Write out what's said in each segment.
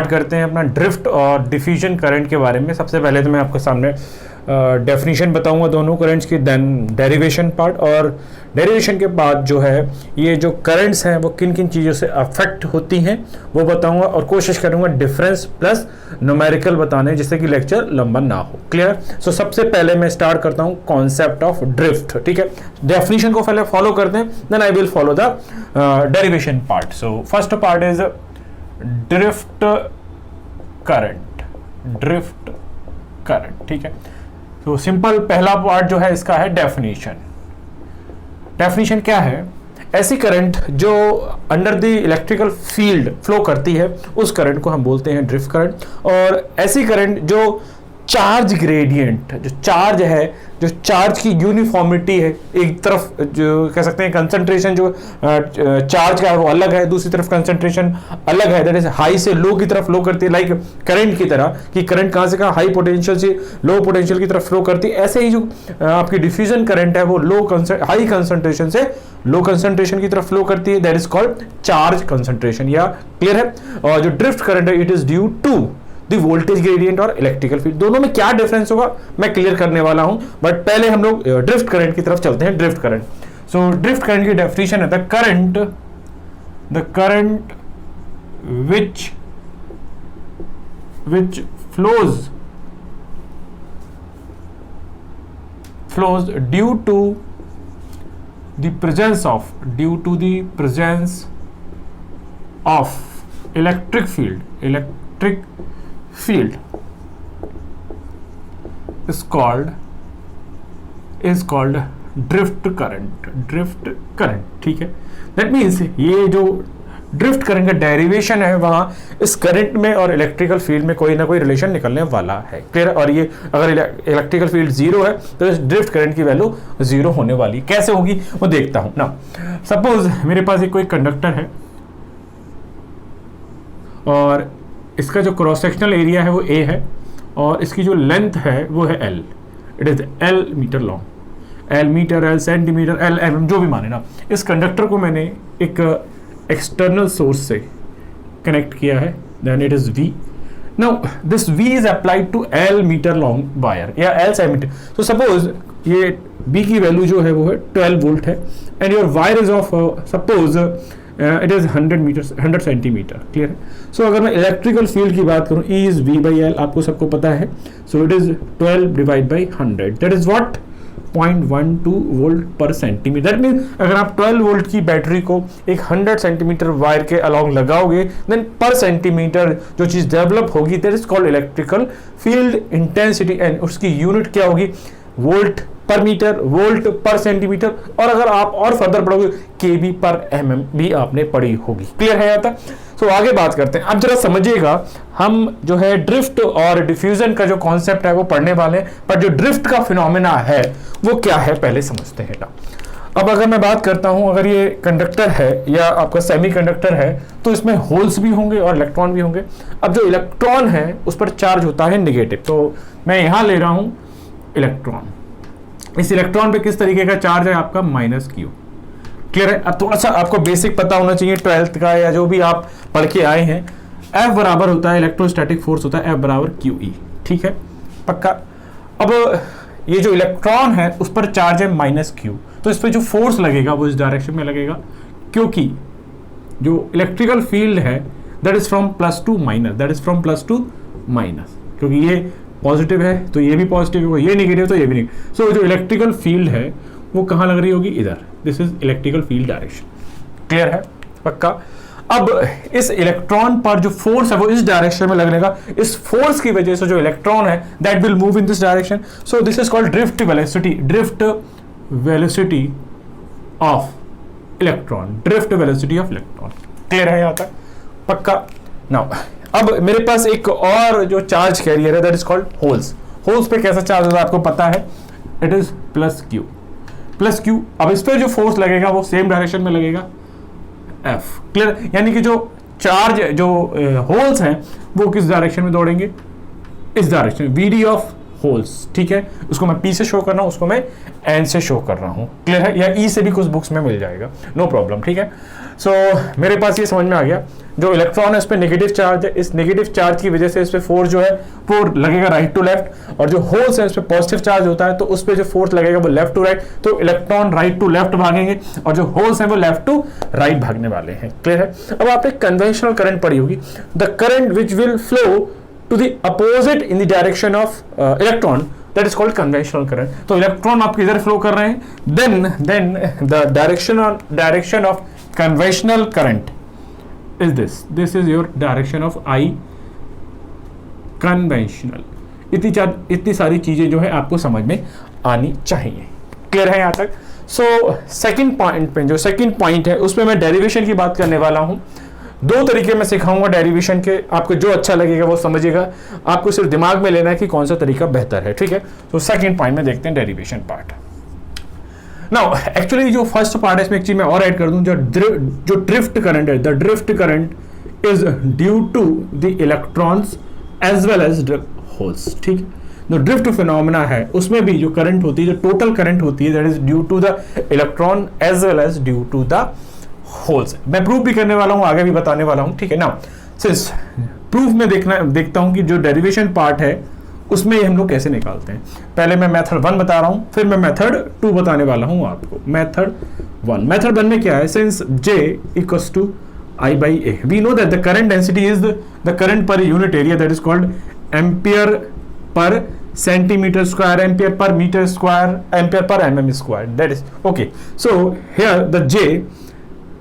Start करते हैं अपना ड्रिफ्ट और डिफ्यूजन करंट के बारे में। सबसे पहले तो मैं आपके सामने डेफिनेशन बताऊंगा दोनों करंट्स की, देन डेरिवेशन पार्ट, और डेरिवेशन के बाद जो है ये जो करंट्स हैं वो किन किन चीज़ों से अफेक्ट होती हैं वो बताऊंगा, और कोशिश करूंगा डिफरेंस प्लस न्यूमेरिकल बताने जिससे कि लेक्चर लंबा ना हो। क्लियर? सो सबसे पहले मैं स्टार्ट करता हूं कॉन्सेप्ट ऑफ ड्रिफ्ट। ठीक है, डेफिनेशन को पहले फॉलो करते हैं, then I will follow the derivation part. So first part is drift current. Drift current, ठीक है। तो सिंपल पहला पार्ट जो है इसका है डेफिनेशन। डेफिनेशन क्या है? ऐसी करंट जो under the electrical field flow करती है उस करंट को हम बोलते हैं ड्रिफ्ट करंट। और ऐसी करंट जो चार्ज ग्रेडियंट, जो चार्ज है, जो चार्ज की यूनिफॉर्मिटी है, एक तरफ जो कह सकते हैं कंसंट्रेशन जो चार्ज का है वो अलग है, दूसरी तरफ कंसंट्रेशन अलग है, दैट इज हाई से लो की तरफ फ्लो करती है, लाइक करंट की तरह कि करंट कहां से कहां हाई पोटेंशियल से लो पोटेंशियल की तरफ फ्लो करती है। ऐसे ही जो आपकी डिफ्यूजन करंट है वो हाई कंसंट्रेशन से लो कंसंट्रेशन की तरफ फ्लो करती है, that is called charge concentration. या क्लियर है? और जो ड्रिफ्ट करंट है it is due to the voltage gradient और इलेक्ट्रिकल फील्ड। दोनों में क्या डिफरेंस होगा मैं क्लियर करने वाला हूं, बट पहले हम लोग ड्रिफ्ट करंट की तरफ चलते हैं। Drift current, so drift current की डेफिनेशन है the current which flows due to the presence of electric field is called drift current। ठीक है, दैट मीन्स ये जो ड्रिफ्ट करंट का डेरिवेशन है वहां इस करंट में और इलेक्ट्रिकल फील्ड में कोई ना कोई रिलेशन निकलने वाला है। क्लियर? और ये अगर इलेक्ट्रिकल फील्ड जीरो है तो इस ड्रिफ्ट करंट की वैल्यू जीरो होने वाली। कैसे होगी वो देखता हूं ना। सपोज मेरे पास एक कोई कंडक्टर है और इसका जो क्रॉस सेक्शनल एरिया है वो ए है और इसकी जो लेंथ है वो है L. It is L metre long, L metre, L centimetre, L M जो भी माने ना। इस कंडक्टर को मैंने एक एक्सटर्नल सोर्स से कनेक्ट किया है, then it is V. Now this V is applied to L metre long wire या एल सेंटीमीटर। तो सपोज ये बी की वैल्यू जो है वो है 12 वोल्ट है and your wire is of suppose it is 100 centimetre. Clear है? सो अगर मैं इलेक्ट्रिकल फील्ड की बात करूं, E is V by L, आपको सबको पता है। सो it is 12 divide by 100, that is what 0.12 volt पर सेंटीमीटर। दैट मीन अगर आप 12 वोल्ट की बैटरी को एक 100 सेंटीमीटर वायर के अलोंग लगाओगे, देन पर सेंटीमीटर जो चीज डेवलप होगी that is called electrical field intensity, and उसकी यूनिट क्या होगी? वोल्ट पर मीटर, वोल्ट पर सेंटीमीटर, और अगर आप और फर्दर पढ़ोगे केबी पर एमएम भी आपने पढ़ी होगी। क्लियर है यहाँ तक? सो आगे बात करते हैं। अब जरा समझिएगा, हम जो है ड्रिफ्ट और डिफ्यूजन का जो कॉन्सेप्ट है वो पढ़ने वाले हैं, पर जो ड्रिफ्ट का फिनोमेना है वो क्या है पहले समझते हैं ना। अब अगर मैं बात करता हूं, अगर ये कंडक्टर है या आपका सेमी कंडक्टर है तो इसमें होल्स भी होंगे और इलेक्ट्रॉन भी होंगे। अब जो इलेक्ट्रॉन है उस पर चार्ज होता है नेगेटिव, तो मैं यहां ले रहा हूं इलेक्ट्रॉन। इस इलेक्ट्रॉन पे किस तरीके का चार्ज है आपका? -q। क्लियर है? अब थोड़ा सा आपको बेसिक पता होना चाहिए 12th का या जो भी आप पढ़ के आए हैं। F बराबर होता है इलेक्ट्रोस्टैटिक फोर्स होता है F बराबर QE। ठीक है, पक्का? अब ये जो इलेक्ट्रॉन है उस पर चार्ज है -q, तो इस पर जो फोर्स लगेगा वो इस डायरेक्शन में लगेगा, क्योंकि जो इलेक्ट्रिकल फील्ड है that is from plus two minus, क्योंकि ये पॉजिटिव है तो ये भी पॉजिटिव होगा, ये नेगेटिव तो ये भी नेगेटिव। सो जो इलेक्ट्रिकल फील्ड है वो कहाँ लग रही होगी? इधर। This is electrical field direction. Clear है? पक्का? अब इस इलेक्ट्रॉन पर जो फोर्स है वो इस डायरेक्शन में लगने का, इस फोर्स की वजह से जो इलेक्ट्रॉन है that will move in this direction. So this is called drift velocity of electron. Clear है यहाँ तक? पक्का? नाउ अब मेरे पास एक और जो चार्ज कैरियर है दैट इज कॉल्ड होल्स पे कैसा चार्ज होता है आपको पता है? It is plus Q. अब इस पे जो फोर्स लगेगा वो सेम डायरेक्शन में लगेगा, F। क्लियर? यानी कि जो चार्ज जो होल्स हैं वो किस डायरेक्शन में दौड़ेंगे? इस डायरेक्शन। VD ऑफ होल्स, ठीक है, उसको मैं P से शो कर रहा हूँ, उसको मैं N से शो कर रहा हूँ, क्लियर है, या E से भी कुछ बुक्स में मिल जाएगा, नो प्रॉब्लम, ठीक है। सो मेरे पास ये समझ में आ गया, जो इलेक्ट्रॉन है उस पर नेगेटिव चार्ज है, इस नेगेटिव चार्ज की वजह से इस पर फोर्स जो है वो लगेगा राइट टू लेफ्ट, और जो होल्स है उस पर पॉजिटिव चार्ज होता है तो उस पर जो फोर्स लगेगा वो लेफ्ट टू राइट, तो इलेक्ट्रॉन राइट टू लेफ्ट भागेंगे और जो होल्स हैं वो लेफ्ट टू राइट भागने वाले हैं, क्लियर है। अब आपने कन्वेंशनल करंट पढ़ी होगी, the current which will flow to the opposite in the direction of electron, that is called conventional current. तो इलेक्ट्रॉन आपके इधर फ्लो कर रहे हैं, then the direction of conventional current is this is your direction of I conventional। इतनी सारी चीजें जो है आपको समझ में आनी चाहिए, क्लियर है यहाँ तक। सो सेकंड पॉइंट पे, जो सेकंड पॉइंट है उसमें मैं डेरिवेशन की बात करने वाला हूँ। दो तरीके में सिखाऊंगा डेरिवेशन के, आपको जो अच्छा लगेगा वो समझिएगा, आपको सिर्फ दिमाग में लेना है कि कौन सा तरीका बेहतर है, ठीक है। तो सेकंड पॉइंट में देखते हैं डेरिवेशन पार्ट। नाउ एक्चुअली जो फर्स्ट पार्ट है इसमें एक चीज मैं और ऐड कर दूं, जो ड्रिफ्ट करंट है, the drift current is due to the electrons as well as holes, ठीक। जो ड्रिफ्ट फिनोमेना है उसमें भी जो करंट होती है, जो टोटल करंट होती है, that is due to the electron as well as due to the holes. मैं प्रूफ भी करने वाला हूं, आगे भी बताने वाला हूं, ठीक है ना। सिंस प्रूफ में देखता हूं कि जो डेरिवेशन पार्ट है उसमें हम लोग कैसे निकालते हैं। पहले मैं मेथड 1 बता रहा हूं, फिर मैं मेथड 2 बताने वाला हूं आपको। मेथड 1 में क्या है, since J equals to I by A, we know that the current density is the current per unit area, that is called ampere per centimeter square, ampere per meter square, ampere per mm square, that is okay. So here the J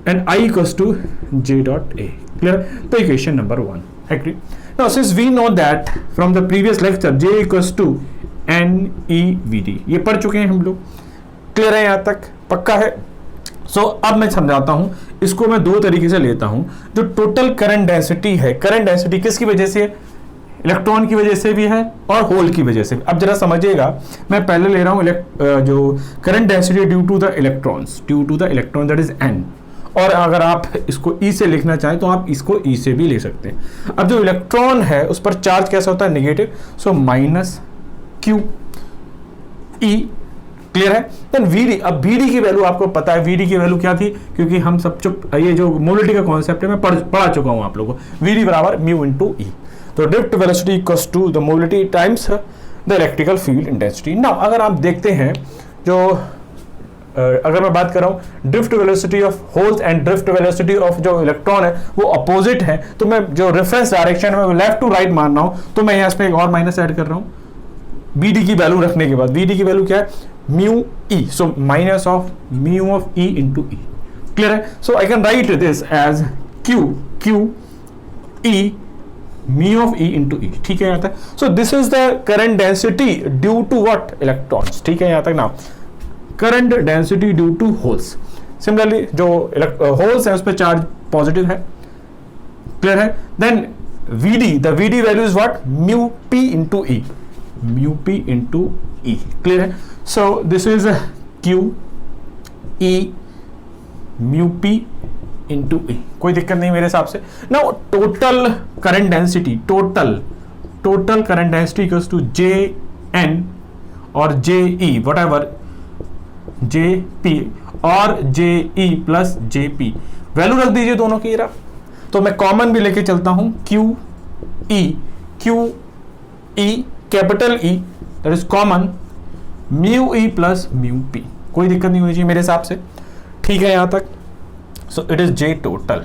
and I equals to J dot A, clear? So equation number 1, agree? Now since we know that from the previous lecture J equals to NEVD, ये पढ़ चुके हैं हम लोग, clear है यहाँ तक, पक्का है। अब मैं समझाता हूं, इसको मैं दो तरीके से लेता हूं। जो टोटल करंट डेंसिटी है, करंट डेंसिटी किसकी वजह से, इलेक्ट्रॉन की वजह से भी है और होल की वजह से। अब जरा समझिएगा, मैं पहले ले रहा हूं जो current density due to the electron that is N, और अगर आप इसको E से लिखना चाहें तो आप इसको E से भी ले सकते हैं। अब जो इलेक्ट्रॉन है उस पर चार्ज कैसा होता है, negative, so minus Q E, clear है। देन VD, अब VD की वैल्यू आपको पता है, VD की वैल्यू क्या थी, क्योंकि हम सब ये जो मोबिलिटी का कॉन्सेप्ट है मैं पढ़ा चुका हूं आप लोगों को, VD बराबर म्यू इंटू E। तो drift velocity equals to the mobility times the electrical field intensity. Now अगर आप देखते हैं, जो अगर मैं बात कर रहा हूँ drift velocity of holes and drift velocity of जो इलेक्ट्रॉन है वो अपोजिट है, तो मैं जो रेफरेंस डायरेक्शन में लेफ्ट टू राइट मान रहा हूँ, तो मैं यहाँ पे एक और माइनस ऐड कर रहा हूँ BD की वैल्यू रखने के बाद। BD की वैल्यू क्या है, mu E, so minus of mu of E into E, clear है। So I can write this as Q E mu of E into E, ठीक है यहाँ तक। So this is the current density due to what, electrons, ठीक है यहाँ तक। ना current density due to holes, similarly जो होल्स है उस पर चार्ज पॉजिटिव है, क्लियर है। Then VD, the VD value is what, mu P into E, mu P into E, clear है। So this is Q E mu P into E, कोई दिक्कत नहीं मेरे हिसाब से। Now total current density, total current density equals to JN और JE whatever, JP और JE plus JP, value रख दीजिए दोनों की। तो मैं कॉमन भी लेके चलता हूं, QE capital E that is common, mu E plus mu P, कोई दिक्कत नहीं होनी चाहिए मेरे हिसाब से, ठीक है यहाँ तक। So it is J total,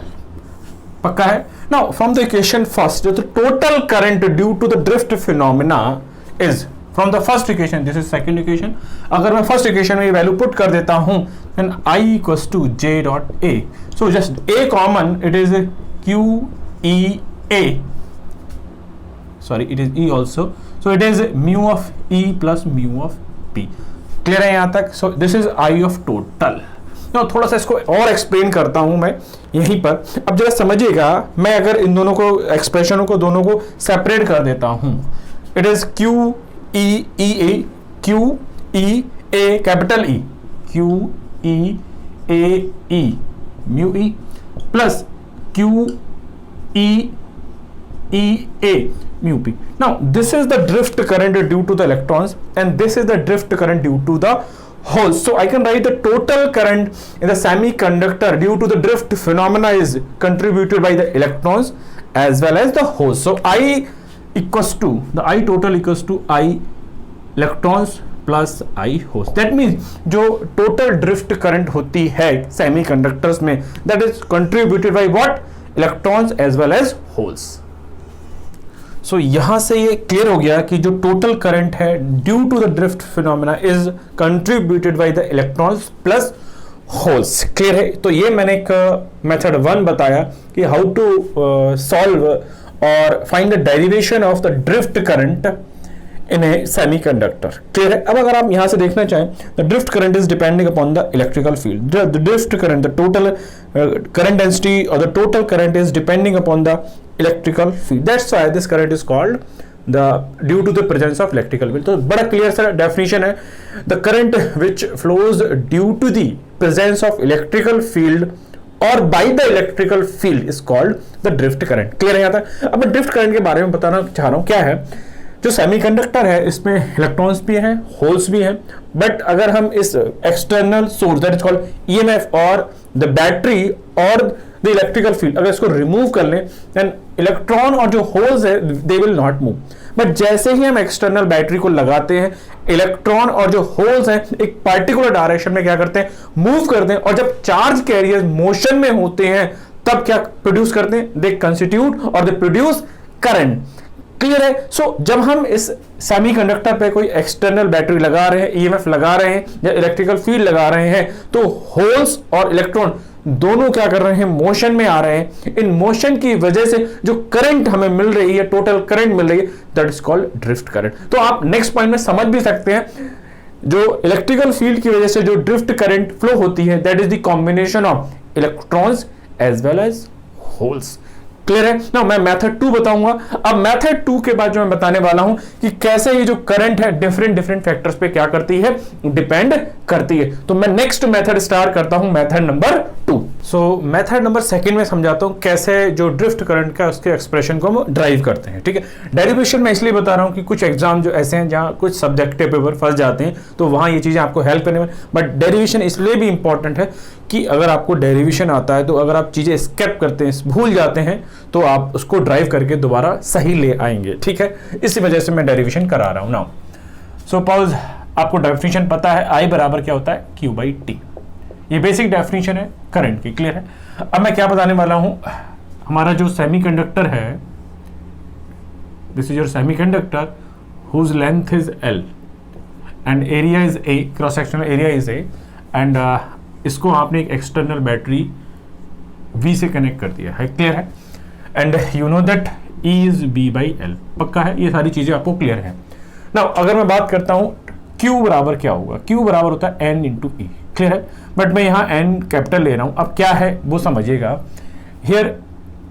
पक्का है। Now from the equation first, जो total current due to the drift phenomena is from the first equation, this is second equation. अगर मैं फर्स्ट इक्वेशन में ये वैल्यू पुट कर देता हूं, then I equals to J dot A, so just A common, it is QEA, sorry it is E also, so it is mu of E plus mu of P, clear है यहाँ तक। So this is I of total. थोड़ा सा इसको और explain करता हूं मैं यहीं पर। अब जरा समझिएगा, मैं अगर इन दोनों को एक्सप्रेशनों को दोनों को सेपरेट कर देता हूं, it is QEA, QEA capital E, QEAE mu E plus QEEA mu p. Now this is the drift current due to the electrons and this is the drift current due to the holes. So I can write the total current in the semiconductor due to the drift phenomena is contributed by the electrons as well as the holes. So I equals to the I total equals to I electrons plus I holes. That means जो total drift current होती है semiconductors में that is contributed by what electrons as well as holes. So यहां से ये clear हो गया कि जो टोटल करंट है due to the drift phenomena is contributed by the electrons plus holes. Clear है. तो ये मैंने एक मेथड 1 बताया कि हाउ टू सॉल्व और find the derivation of the drift current in a semiconductor. Clear है. अब अगर आप यहां से देखना चाहें, the drift current is depending upon the electrical field. The drift current, the total current density or the total current is depending upon the electrical field. That's why this current is called the due to the presence of electrical field. तो बड़ा clear सा definition है. The current which flows due to the presence of electrical field or by the electrical field is called the drift current. Clear है यहाँ तक. अब मैं drift current के बारे में बताना चाह रहा हूँ. क्या है, जो सेमीकंडक्टर है इसमें इलेक्ट्रॉन्स भी हैं, होल्स भी हैं, बट अगर हम इस external source that is called EMF और द बैटरी और द इलेक्ट्रिकल फील्ड अगर इसको रिमूव कर लें देन इलेक्ट्रॉन और जो होल्स है they will not move. But जैसे ही हम एक्सटर्नल बैटरी को लगाते हैं इलेक्ट्रॉन और जो होल्स हैं एक पार्टिकुलर डायरेक्शन में क्या करते हैं, मूव करते हैं. और जब चार्ज कैरियर्स मोशन में होते हैं तब क्या प्रोड्यूस करते हैं, दे कंस्टिट्यूट और दे प्रोड्यूस करंट. क्लियर है. सो जब हम इस सेमीकंडक्टर पे कोई एक्सटर्नल बैटरी लगा रहे हैं, ईएमएफ लगा रहे हैं या इलेक्ट्रिकल फील्ड लगा रहे हैं तो होल्स और इलेक्ट्रॉन दोनों क्या कर रहे हैं, मोशन में आ रहे हैं. इन मोशन की वजह से जो करंट हमें मिल रही है, टोटल करंट मिल रही है, that is called drift current. तो आप नेक्स्ट पॉइंट में समझ भी सकते हैं जो इलेक्ट्रिकल फील्ड की वजह से जो ड्रिफ्ट करंट फ्लो होती है that is the combination of electrons as well as holes. Clear है ना. मैं मेथड 2 बताऊंगा. अब मेथड 2 के बाद जो मैं बताने वाला हूं कि कैसे ये जो करंट है डिफरेंट फैक्टर्स पे क्या करती है, डिपेंड करती है. तो मैं नेक्स्ट मेथड स्टार्ट करता हूं, मेथड नंबर 2. सो मेथड नंबर 2 में समझाता हूं कैसे जो ड्रिफ्ट करंट का उसके एक्सप्रेशन को हम ड्राइव करते हैं. ठीक है. डेरिवेशन मैं इसलिए बता रहा हूं कि कुछ एग्जाम जो ऐसे हैं जहां कुछ सब्जेक्टिव पेपर फंस जाते हैं तो वहां ये चीजें आपको हेल्प करने में. बट डेरिवेशन इसलिए भी इंपॉर्टेंट है कि अगर आपको डेरिवेशन आता है तो अगर आप चीजें स्किप करते हैं, भूल जाते हैं, तो आप उसको ड्राइव करके दोबारा सही ले आएंगे. ठीक है. इसी वजह से मैं डेरिवेशन करा रहा हूं नाउ. सो पॉज आपको डेफिनेशन पता है, I बराबर क्या होता है, Q/T. ये बेसिक डेफिनेशन है करंट की. क्लियर है. अब मैं क्या बताने वाला हूं, हमारा जो सेमीकंडक्टर है, this is your semiconductor whose length is L and area is A, cross sectional area is A and इसको आपने एक एक्सटर्नल बैटरी V से कनेक्ट कर दिया है. क्लियर है. And you know that E is B/L. पक्का है. ये सारी चीजें आपको क्लियर है. नाउ अगर मैं बात करता हूं Q बराबर क्या होगा, Q बराबर होता है N × E. क्लियर है. बट मैं यहां N कैपिटल ले रहा हूं. अब क्या है वो समझिएगा. Here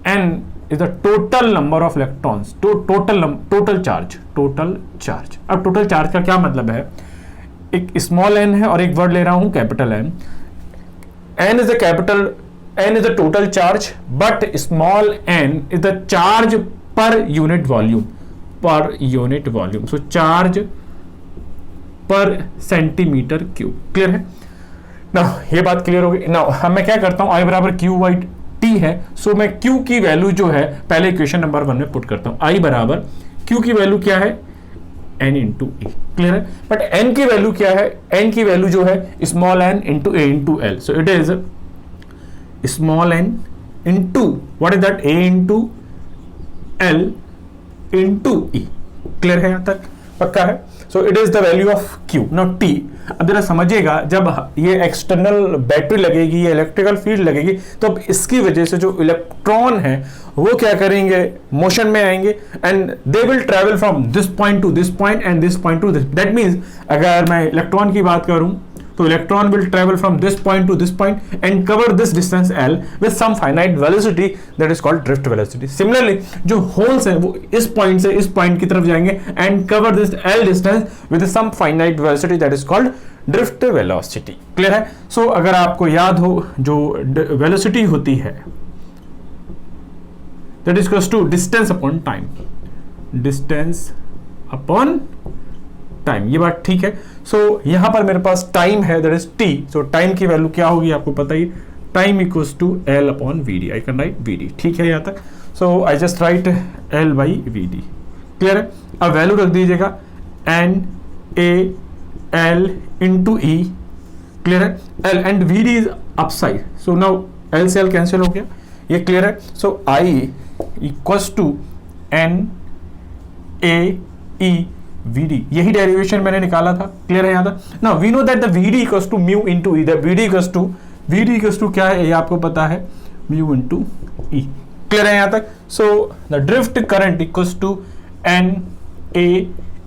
N is the total number of electrons, total charge. अब टोटल चार्ज का क्या मतलब है, एक स्मॉल n है और एक वर्ड ले रहा हूं capital N. N is the total charge, but small n is the charge per unit volume. So charge per centimeter cube. Clear है. Now ये बात क्लियर होगी. Now अब मैं क्या करता हूँ, I बराबर Q/T है. सो मैं Q की वैल्यू जो है पहले इक्वेशन नंबर 1 में पुट करता हूँ. I बराबर Q की वैल्यू क्या है, N × E. क्लियर है. बट N की वैल्यू क्या है, N की वैल्यू जो है small n × A × L. So it is small n into what is that, A × L × E. Clear है. यहां तक पक्का है. सो it is the value of Q not T. अब जरा समझिएगा, जब ये एक्सटर्नल बैटरी लगेगी या इलेक्ट्रिकल फील्ड लगेगी तो अब इसकी वजह से जो इलेक्ट्रॉन है वो क्या करेंगे, मोशन में आएंगे and they will travel from this point to this point and this point to this. That means अगर मैं इलेक्ट्रॉन की बात करूं तो electron will travel from this point to this point and cover this distance L with some finite velocity that is called drift velocity. Similarly जो holes हैं वो इस पॉइंट से इस पॉइंट की तरफ जाएंगे and cover this L distance with some finite velocity that is called drift velocity. Clear है. सो अगर आपको याद हो जो वेलोसिटी होती है that is equals to distance upon time. Distance upon time, ये बात ठीक है। सो यहां पर मेरे पास टाइम है, that is T. So time की वैल्यू क्या होगी आपको पता ही, time equals to L upon V D. I can write V D, ठीक है यहां तक। So I just write L by V D, clear है। अब वैल्यू रख दीजिएगा N A L into E, clear है। L and V D is upside, so now L से एल कैंसिल हो गया, ये क्लियर है। So I equals to N A E V D, यही डेरिवेशन मैंने निकाला था, क्लियर है यहाँ तक। Now we know that the V D equals to mu into E, the V D equals to क्या है ये आपको पता है, म्यू इंटू ई, क्लियर है यहाँ तक। So the drift current equals to N A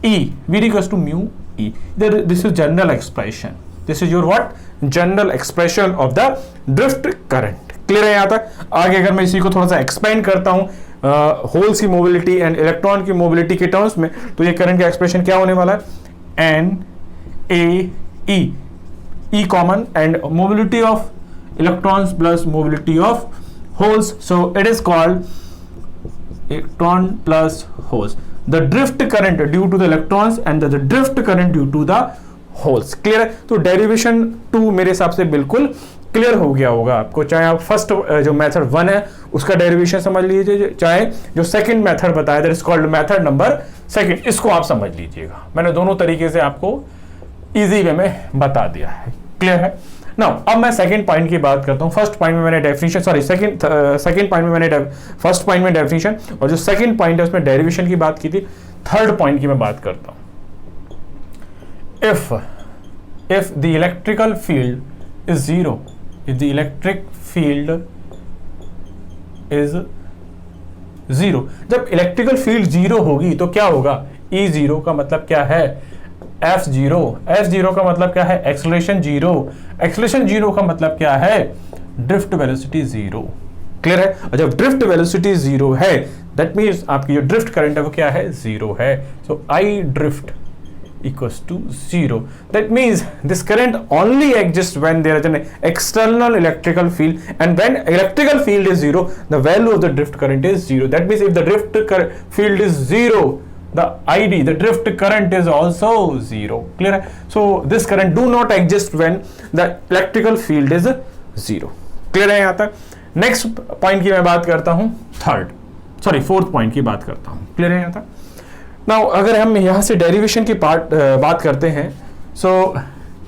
E, V D equals to mu E. This is general expression, this is your what, general expression of the drift current, clear है यहाँ तक। आगे अगर मैं इसी को थोड़ा सा एक्सपेंड करता हूँ होल्स की मोबिलिटी एंड इलेक्ट्रॉन की मोबिलिटी के टर्म्स में, तो ये करंट का एक्सप्रेशन क्या होने वाला है, N A E common and mobility of electrons plus mobility of holes, so it is called electron plus holes, the drift current due to the electrons and the drift current due to the holes, clear है। तो derivation 2 मेरे हिसाब से बिल्कुल clear हो गया होगा आपको, चाहे आप फर्स्ट जो मेथड 1 है उसका डेरिवेशन समझ लीजिए, चाहे जो सेकंड मेथड बताया that is called method number second, इसको आप समझ लीजिएगा। मैंने दोनों तरीके से आपको इजी वे में बता दिया है, क्लियर है। नाउ अब मैं सेकंड पॉइंट की बात करता हूं। फर्स्ट पॉइंट में मैंने डेफिनेशन, सॉरी सेकंड पॉइंट में मैंने फर्स्ट पॉइंट में डेफिनेशन और जो सेकंड पॉइंट है उसमें डेरिवेशन की बात की थी। थर्ड पॉइंट की मैं बात करता हूं। If the electrical field is zero, if the electric field is zero, जब इलेक्ट्रिकल फील्ड जीरो होगी तो क्या होगा, E जीरो का मतलब क्या है, F जीरो का मतलब क्या है, एक्सेलरेशन जीरो का मतलब क्या है, ड्रिफ्ट वेलोसिटी जीरो, क्लियर है। और जब ड्रिफ्ट वेलोसिटी जीरो है दैट मीन्स आपकी जो ड्रिफ्ट करंट है वो क्या है, जीरो है। So I drift equals to 0. That means this current only exists when there is an external electrical field, and when electrical field is 0, the value of the drift current is 0. That means if the drift field is 0, the ID, the drift current is also 0. Clear? So this current do not exist when the electrical field is 0. Clear है यहाँ तक। Next point की मैं बात करता हूँ, fourth point की बात करता हूँ, क्लियर है यहाँ तक। नाउ अगर हम यहाँ से डेरिवेशन की बात करते हैं, सो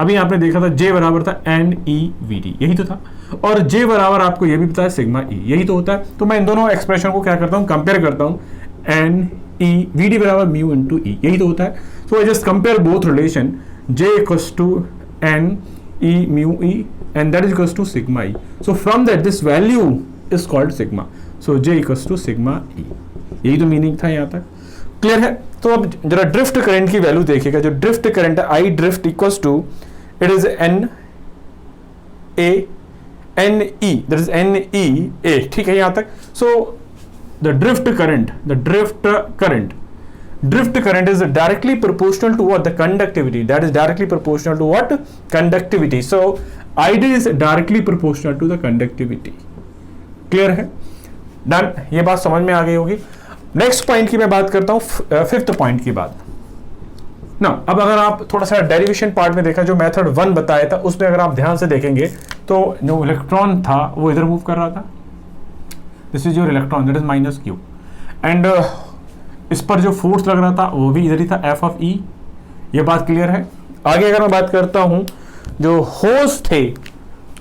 अभी आपने देखा था J बराबर था एन ई वी डी, यही तो था, और J बराबर आपको ये भी पता है सिग्मा E, यही तो होता है। तो मैं इन दोनों एक्सप्रेशन को क्या करता हूँ, कंपेयर करता हूँ, एन ई वी डी बराबर म्यू इंटू ई, यही तो होता है। So I just compare both relation, J equals to N E mu E and that is equals to sigma E. So from that this value is called sigma, so J equals to sigma E, यही तो meaning था यहाँ तक, clear है। तो अब जरा drift current की वैल्यू देखिएगा, जो ड्रिफ्ट करंट है I drift equals to it is N A N E, that is N E A, ठीक है यहाँ तक। So the drift current is directly proportional to what, the conductivity, that is directly proportional to what, conductivity. So ID is directly proportional to the conductivity, clear है, done, ये बात समझ में आ गई होगी। नेक्स्ट पॉइंट की मैं बात करता हूं, फिफ्थ पॉइंट की बात ना। अब अगर आप थोड़ा सा डेरिवेशन पार्ट में देखा, जो मेथड 1 बताया था उसमें अगर आप ध्यान से देखेंगे तो जो इलेक्ट्रॉन था वो इधर मूव कर रहा था, this is your electron, that is minus Q, and इस पर जो फोर्स लग रहा था वो भी इधर ही था, एफ ऑफ ई, ये बात क्लियर है। आगे अगर मैं बात करता हूं, जो होल्स थे,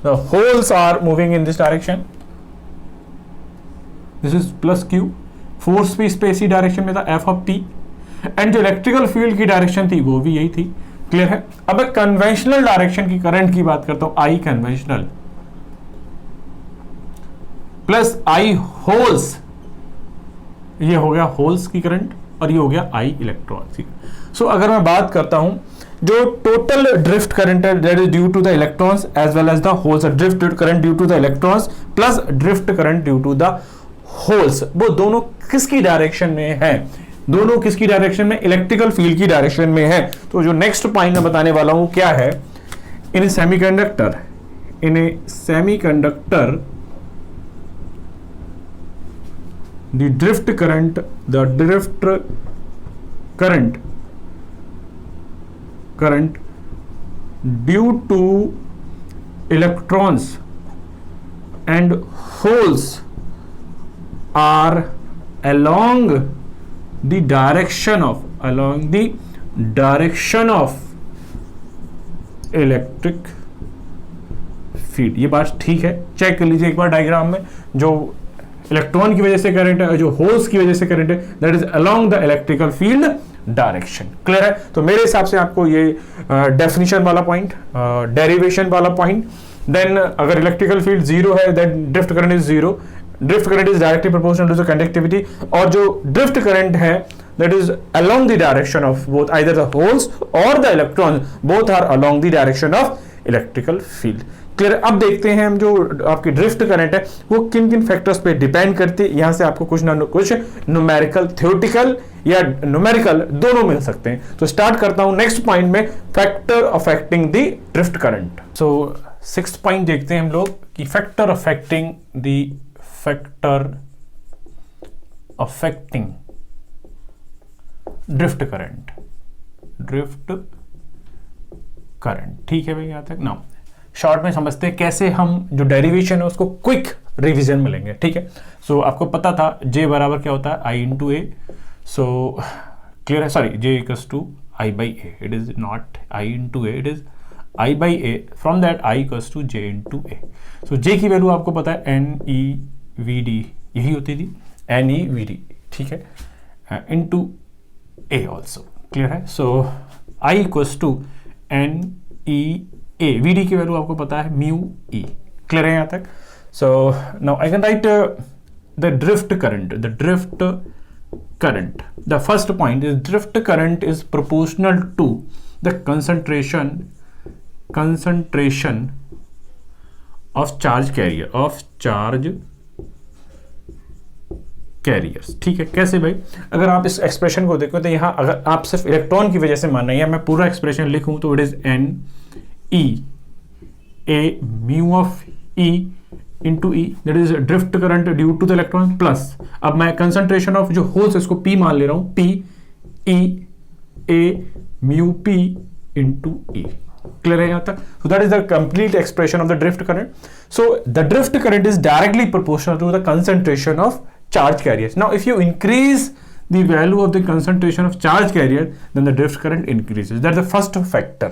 the holes are moving in this direction, this is plus Q, force भी स्पेसी डायरेक्शन में था, एफ ऑफ टी, एंड जो इलेक्ट्रिकल फील्ड की डायरेक्शन थी वो भी यही थी, क्लियर है। अब एक कन्वेंशनल डायरेक्शन की करंट की बात करता हूं, आई कन्वेंशनल प्लस आई होल्स, ये हो गया होल्स की करंट और ये हो गया आई इलेक्ट्रॉन की। सो अगर मैं बात करता हूं, जो टोटल ड्रिफ्ट करंट है that is due to the electrons as well as the holes, drift current due to the electrons plus drift current due to the holes, वो दोनों किसकी डायरेक्शन में है, दोनों किसकी डायरेक्शन में, इलेक्ट्रिकल फील्ड की डायरेक्शन में है। तो जो नेक्स्ट पॉइंट मैं बताने वाला हूं क्या है, इन ए semiconductor the drift current due to electrons and holes are along the direction of electric field. ये बात ठीक है, चेक कर लीजिए एक बार डायग्राम में, जो इलेक्ट्रॉन की वजह से करंट है और जो होल्स की वजह से करंट है, that is along the electrical field direction. Clear है? तो मेरे हिसाब से आपको ये डेफिनेशन वाला पॉइंट, डेरिवेशन वाला पॉइंट, देन अगर इलेक्ट्रिकल फील्ड जीरो है then drift current is zero, drift current is directly proportional to the conductivity, और जो ड्रिफ्ट करंट है that is along the direction of both either the holes or the electrons, both are along the direction of electrical field। Clear? अब देखते हैं हम जो आपकी drift current है वो किन किन फैक्टर्स पे डिपेंड करती है। यहां से आपको कुछ ना कुछ न्यूमेरिकल, थ्योरेटिकल या न्यूमेरिकल दोनों मिल सकते हैं। तो स्टार्ट करता हूं नेक्स्ट पॉइंट में, factor affecting the drift current. So 6th point देखते हैं हम लोग कि फैक्टर अफेक्टिंग ड्रिफ्ट करंट। ठीक है भाई, यहां तक ना शॉर्ट में समझते हैं कैसे हम जो डेरिवेशन है उसको क्विक रिवीजन में लेंगे। ठीक है, सो आपको पता था J बराबर क्या होता है, I into A. So clear है? Sorry, J equals to I by A, it is not I into A, it is I by A, from that I equals to J into A. So J की value आपको पता है NeVd, यही होती थी NeVd, ठीक है, into ए also. Clear है? So I equals to NeA, Vd की वैल्यू आपको पता है म्यू E। क्लियर है यहाँ तक? So now I can write the drift current. The first point is drift current is proportional to the concentration of charge carriers. ठीक है, कैसे भाई? अगर आप इस एक्सप्रेशन को देखो तो यहाँ अगर आप सिर्फ इलेक्ट्रॉन की वजह से मान रहे हैं, मैं पूरा एक्सप्रेशन लिखूं तो it is NeA mu of E into E, that is drift current due to the electron, plus अब मैं कंसंट्रेशन ऑफ जो होल्स इसको P मान ले रहा हूं, PeA mu P into E। Clear है यहाँ तक? So that is the complete expression of the drift current. So the drift current is directly proportional to the concentration of charge carriers. Now if you increase the value of the concentration of charge carrier then the drift current increases. That's the first factor.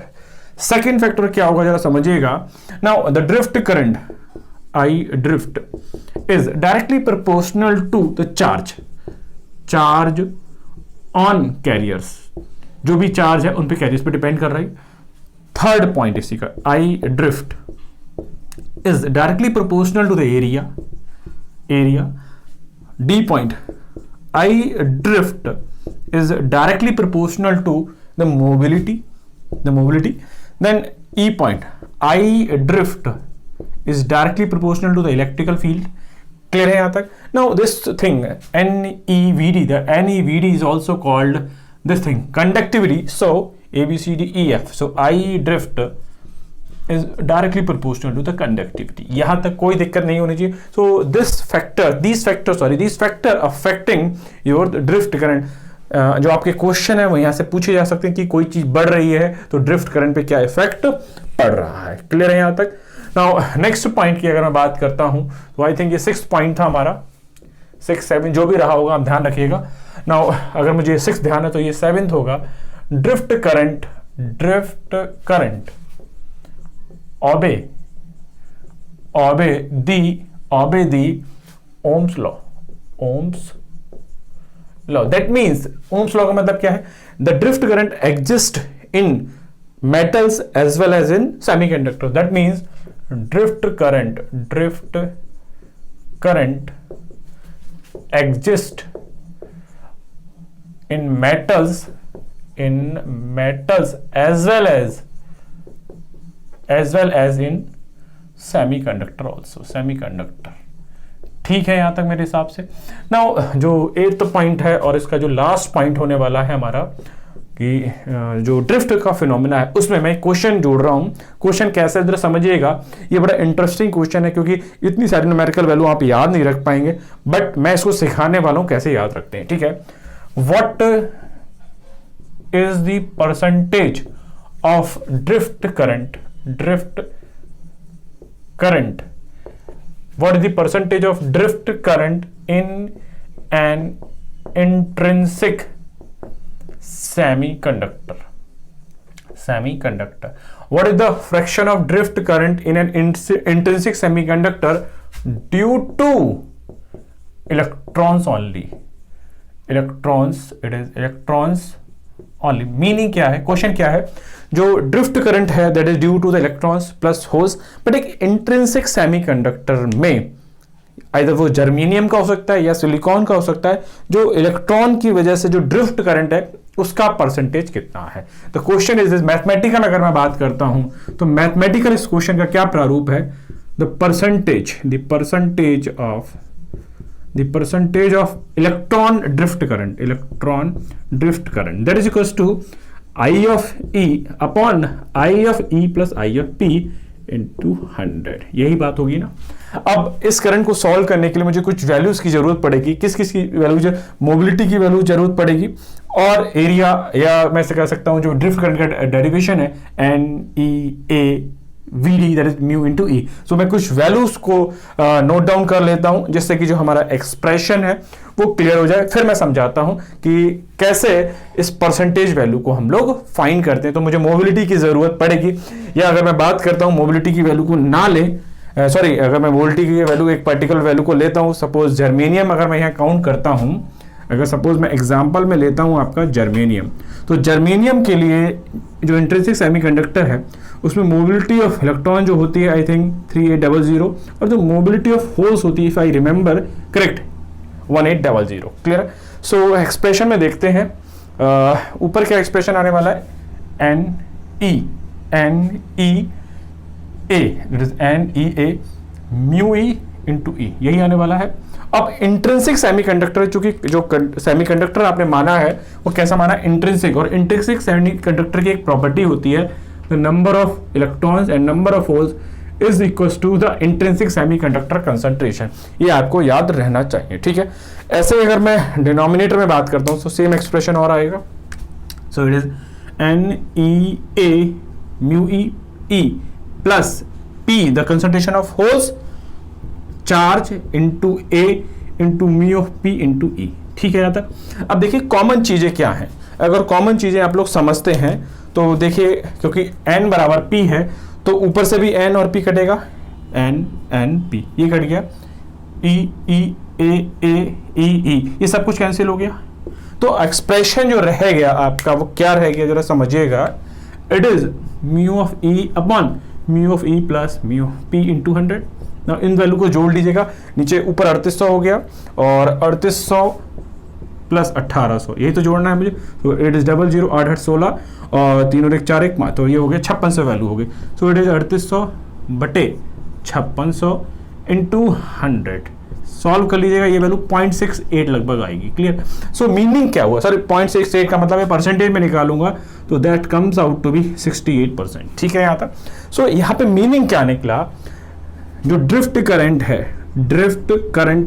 Second factor क्या होगा जरा समझिएगा। Now the drift current I drift is directly proportional to the charge on carriers, जो भी charge है उन पे carriers पे डिपेंड कर रहा है। थर्ड पॉइंट इसी का, I drift is directly proportional to the area। D point, I drift is directly proportional to the mobility. Then E point, I drift is directly proportional to the electrical field. Clear है यहाँ तक? Now this thing NeVd, the NeVd is also called this thing conductivity. So A B C D E F. So I drift is directly proportional to the conductivity. यहाँ तक कोई दिक्कत नहीं होनी चाहिए। So these factor affecting your drift current, जो आपके question है वो यहाँ से पूछे जा सकते हैं कि कोई चीज बढ़ रही है तो ड्रिफ्ट करंट पे क्या इफेक्ट पड़ रहा है। क्लियर है यहाँ तक? नाउ नेक्स्ट पॉइंट की अगर मैं बात करता हूँ तो आई थिंक ये 6th पॉइंट था हमारा, 6, 7 जो भी रहा होगा आप ध्यान रखिएगा। नाउ अगर मुझे 6 ध्यान है तो ये 7th होगा। Drift current obey the Ohm's law। That means Ohm's law का मतलब क्या है? The drift current exists in metals as well as in semiconductors। That means drift current exists in metals as well as in semiconductor also, semiconductor। ठीक है यहाँ तक मेरे हिसाब से। नाउ जो 8th पॉइंट है और इसका जो लास्ट पॉइंट होने वाला है हमारा कि जो ड्रिफ्ट का फिनोमेना है उसमें मैं क्वेश्चन जोड़ रहा हूँ। क्वेश्चन कैसे है जरा समझिएगा, ये बड़ा इंटरेस्टिंग क्वेश्चन है क्योंकि इतनी सारी न्यूमेरिकल वैल्यू आप याद नहीं रख पाएंगे, बट मैं इसको सिखाने वाला हूँ कैसे याद रखते हैं, ठीक है। What is the percentage of drift current, what is the percentage of drift current in an intrinsic semiconductor? What is the fraction of drift current in an intrinsic semiconductor due to electrons only? It is electrons only. Meaning क्या है, question क्या है, जो drift current है that is due to the electrons plus holes, but एक intrinsic semiconductor में either वो germanium का हो सकता है या सिलिकॉन का हो सकता है, जो इलेक्ट्रॉन की वजह से जो ड्रिफ्ट करंट है उसका परसेंटेज कितना है। तो क्वेश्चन इज दिस, मैथमेटिकल अगर मैं बात करता हूं तो मैथमेटिकल इस क्वेश्चन का क्या प्रारूप है, the percentage of electron drift current that is equals to I of E upon I of E plus I of P into 100, यही बात होगी ना। अब इस करंट को सॉल्व करने के लिए मुझे कुछ वैल्यूज की जरूरत पड़ेगी, किस की वैल्यू, मोबिलिटी की वैल्यू जरूरत पड़ेगी, और एरिया या मैं से कह सकता हूं जो ड्रिफ्ट करंट का डेरिवेशन है NEA VD that is mu into E। सो मैं कुछ वैल्यूज को नोट डाउन कर लेता हूं जिससे कि जो हमारा एक्सप्रेशन है वो क्लियर हो जाए, फिर मैं समझाता हूं कि कैसे इस परसेंटेज वैल्यू को हम लोग फाइंड करते हैं। तो मुझे मोबिलिटी की जरूरत पड़ेगी, या अगर मैं बात करता हूं मोबिलिटी की वैल्यू को ना ले, अगर मैं मोबिलिटी की वैल्यू एक पर्टिकुलर वैल्यू को लेता हूं, सपोज जर्मेनियम अगर मैं यहाँ काउंट करता हूं, अगर सपोज मैं एग्जांपल में लेता हूं आपका जर्मेनियम, तो जर्मेनियम के लिए जो इंट्रिंसिक सेमीकंडक्टर है उसमें मोबिलिटी ऑफ इलेक्ट्रॉन जो होती है आई थिंक 3800, और जो मोबिलिटी ऑफ होल्स होती है if I remember correct 1800, clear. So expression में देखते हैं, ऊपर क्या एक्सप्रेशन आने वाला है, NEA mu E into E, यही आने वाला है। अब इंट्रिंसिक सेमीकंडक्टर, चूंकि जो सेमीकंडक्टर आपने माना है वो कैसा माना, इंट्रिंसिक, और इंट्रिंसिक सेमीकंडक्टर की एक प्रॉपर्टी होती है the number of electrons and number of holes is equal to the intrinsic semiconductor concentration, ये आपको याद रहना चाहिए, ठीक है। ऐसे अगर मैं डिनोमिनेटर में बात करता हूं तो सेम एक्सप्रेशन और आएगा, सो it is NEA mu E plus P the concentration of holes charge into A into mu of P into E, ठीक है। आता अब देखिए कॉमन चीजें क्या हैं, अगर कॉमन चीजें आप लोग समझते हैं तो देखिए, क्योंकि n बराबर P है तो ऊपर से भी n और P कटेगा, n P ये कट गया, E A ये सब कुछ कैंसिल हो गया, तो एक्सप्रेशन जो रह गया आपका वो क्या रह गया जरा समझिएगा, it is mu of E upon mu of E plus mu of P into 100। In value को जोड़ लीजिएगा, नीचे ऊपर 3800 हो गया और 3800 प्लस 1800, यही तो जोड़ना है मुझे, तो इट इज 00 8 8 16 और 3 और 1 4 1 5, तो ये हो गया 5600 वैल्यू हो गई। सो इट इज 3800 बटे 5600 इंटू 100, सॉल्व कर लीजिएगा, ये वैल्यू 0.68 लगभग आएगी, क्लियर। सो मीनिंग क्या हुआ सर, 0.68 का मतलब है परसेंटेज में निकालूंगा तो that comes out to be 68%, ठीक है यहाँ तक। सो यहाँ पे मीनिंग क्या निकला, जो ड्रिफ्ट करंट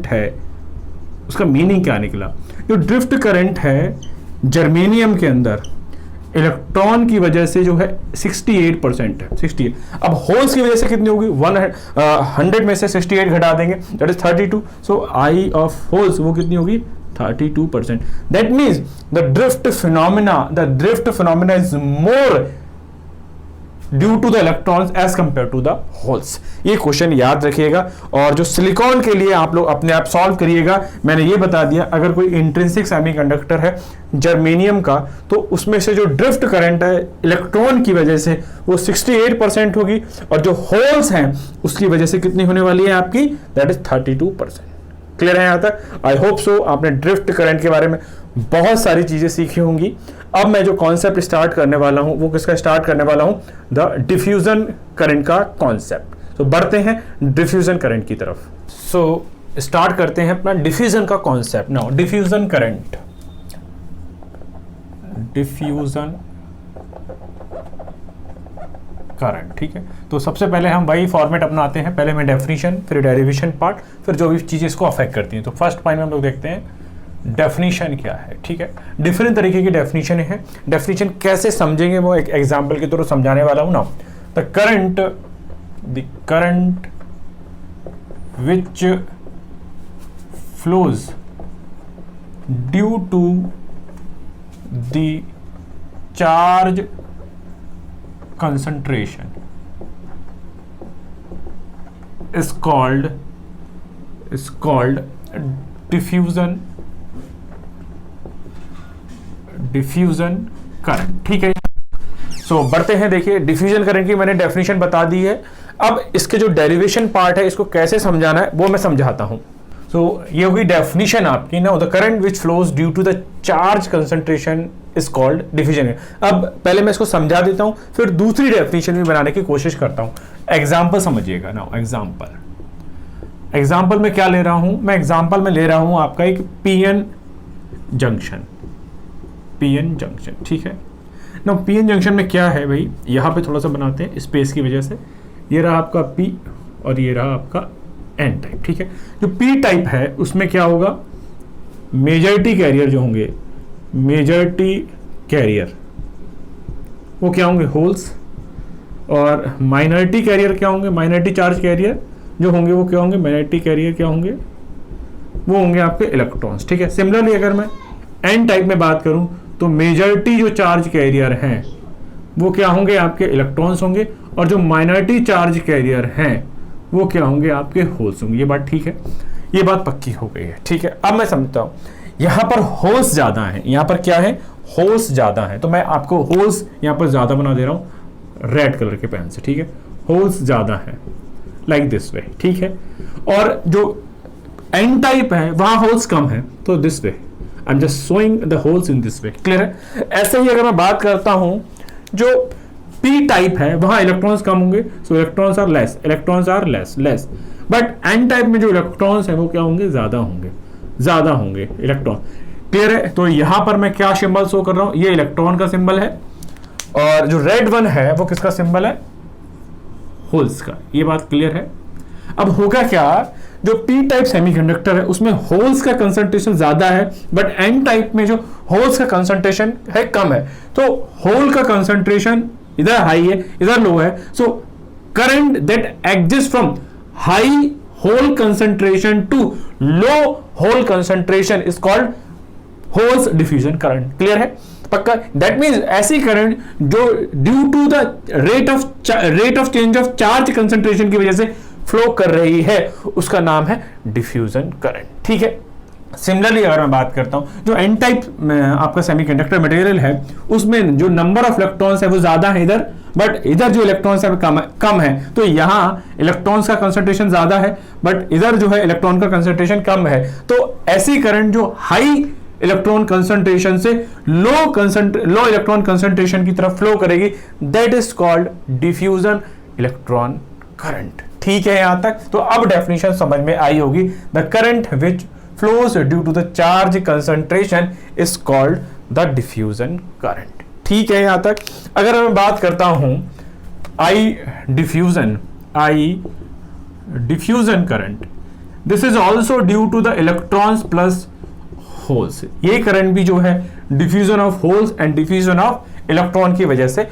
है उसका मीनिंग क्या निकला, जो ड्रिफ्ट करंट है जर्मेनियम के अंदर इलेक्ट्रॉन की वजह से जो है 68% है, 68। अब होल्स की वजह से कितनी होगी, 100 में से 68 घटा देंगे that is 32, so I of holes वो कितनी होगी 32%। That means the drift phenomena is more due to the electrons as compare to the holes, ये क्वेश्चन याद रखिएगा। और जो सिलिकॉन के लिए आप लोग अपने आप सॉल्व करिएगा, मैंने ये बता दिया अगर कोई इंट्रिंसिक सेमीकंडक्टर है जर्मेनियम का तो उसमें से जो ड्रिफ्ट करंट है इलेक्ट्रॉन की वजह से वो 68% होगी, और जो होल्स हैं उसकी वजह से कितनी होने वाली है आपकी, दैट इज 32%। क्लियर है यहाँ तक, आई होप सो आपने ड्रिफ्ट करंट के बारे में बहुत सारी चीजें सीखी होंगी। अब मैं जो कॉन्सेप्ट स्टार्ट करने वाला हूं वो किसका स्टार्ट करने वाला हूं, द डिफ्यूजन करंट का कॉन्सेप्ट। तो बढ़ते हैं डिफ्यूजन करंट की तरफ। सो स्टार्ट करते हैं अपना डिफ्यूजन का concept. Now diffusion current, diffusion current. ठीक है, तो सबसे पहले हम वही फॉर्मेट अपनाते हैं, पहले मैं डेफिनेशन, फिर डेरिवेशन पार्ट, फिर जो भी चीज़ें इसको अफेक्ट करती हैं। तो फर्स्ट पॉइंट में हम लोग देखते हैं डेफिनेशन क्या है। ठीक है, डिफरेंट तरीके की डेफिनेशन है। डेफिनेशन कैसे समझेंगे वो एक एग्जाम्पल के थ्रू समझाने वाला हूँ ना। The current which flows due to the charge concentration is called diffusion current। ठीक है, सो बढ़ते हैं। देखिए डिफ्यूजन करंट की मैंने डेफिनेशन बता दी है। अब इसके जो डेरिवेशन पार्ट है इसको कैसे समझाना है वो मैं समझाता हूं। सो ये होगी डेफिनेशन आपकी ना, the current which flows due to the charge concentration is called diffusion. अब पहले मैं इसको समझा देता हूं, फिर दूसरी डेफिनेशन भी बनाने की कोशिश करता हूं। एग्जाम्पल समझिएगा ना। एग्जाम्पल में क्या ले रहा हूं मैं? एग्जाम्पल में ले रहा हूं आपका एक पीएन जंक्शन। ठीक है ना, पीएन जंक्शन में क्या है भाई, यहां पे थोड़ा सा बनाते हैं स्पेस की वजह से। ये रहा आपका पी और ये रहा आपका एन टाइप। ठीक है, जो पी टाइप है उसमें क्या होगा, मेजॉरिटी कैरियर जो होंगे, मेजॉरिटी कैरियर वो क्या होंगे, होल्स। और माइनॉरिटी कैरियर क्या होंगे, माइनॉरिटी चार्ज कैरियर जो होंगे वो क्या होंगे, माइनॉरिटी कैरियर क्या होंगे, वो होंगे आपके इलेक्ट्रॉन्स। ठीक है, सिमिलरली अगर मैं एन टाइप में बात करूं तो मेजॉरिटी जो चार्ज कैरियर हैं वो क्या होंगे, आपके इलेक्ट्रॉन्स होंगे, और जो माइनॉरिटी चार्ज कैरियर हैं वो क्या होंगे, आपके होल्स होंगे। ये बात ठीक है, ये बात पक्की हो गई है। ठीक है, अब मैं समझता हूं यहां पर होल्स ज्यादा है, यहां पर क्या है, होल्स ज्यादा है। तो मैं आपको होल्स यहां पर ज्यादा बना दे रहा हूं रेड कलर के पेन से। ठीक है, होल्स ज्यादा है लाइक दिस वे। ठीक है, और जो एन टाइप है वहां होल्स कम है, तो this way I am just showing the holes in this way. Clear है? ऐसे ही अगर मैं बात करता हूं जो पी टाइप है वहां इलेक्ट्रॉन्स कम होंगे, so electrons are less. But N type में जो इलेक्ट्रॉन्स है वो क्या होंगे, ज्यादा होंगे इलेक्ट्रॉन। क्लियर है? तो यहां पर मैं क्या सिंबल शो कर रहा हूं, ये इलेक्ट्रॉन का सिंबल है, और जो रेड वन है वो किसका सिंबल है, होल्स का। ये बात क्लियर है? अब होगा क्या, जो पी टाइप सेमीकंडक्टर है उसमें होल्स का कंसंट्रेशन ज्यादा है, बट एन टाइप में जो होल्स का कंसंट्रेशन है कम है। तो होल का कंसंट्रेशन इधर हाई है, इधर लो है। So current that exist from high hole concentration to low hole concentration is called holes diffusion current. Clear है? पक्का? दैट मीन्स ऐसी करंट जो due to the rate of change of charge concentration की वजह से flow कर रही है उसका नाम है डिफ्यूजन करंट। ठीक है, सिमिलरली अगर मैं बात करता हूं जो एन टाइप आपका सेमीकंडक्टर मटेरियल है उसमें जो नंबर ऑफ इलेक्ट्रॉन्स है वो ज्यादा है इधर, बट इधर जो इलेक्ट्रॉन्स है कम है। तो यहां इलेक्ट्रॉन्स का कंसंट्रेशन ज्यादा है, बट इधर जो है इलेक्ट्रॉन का कंसंट्रेशन कम है। तो ऐसी करंट जो हाई इलेक्ट्रॉन कंसंट्रेशन से लो इलेक्ट्रॉन कंसंट्रेशन की तरफ फ्लो करेगी, that is called diffusion electron current. ठीक है यहां तक? तो अब डेफिनेशन समझ में आई होगी। The current which flows due to the charge concentration is called the diffusion current. ठीक है यहां तक? अगर मैं बात करता हूं I diffusion current, this is also due to the electrons plus holes. ये करंट भी जो है diffusion of holes and diffusion of electron की वजह से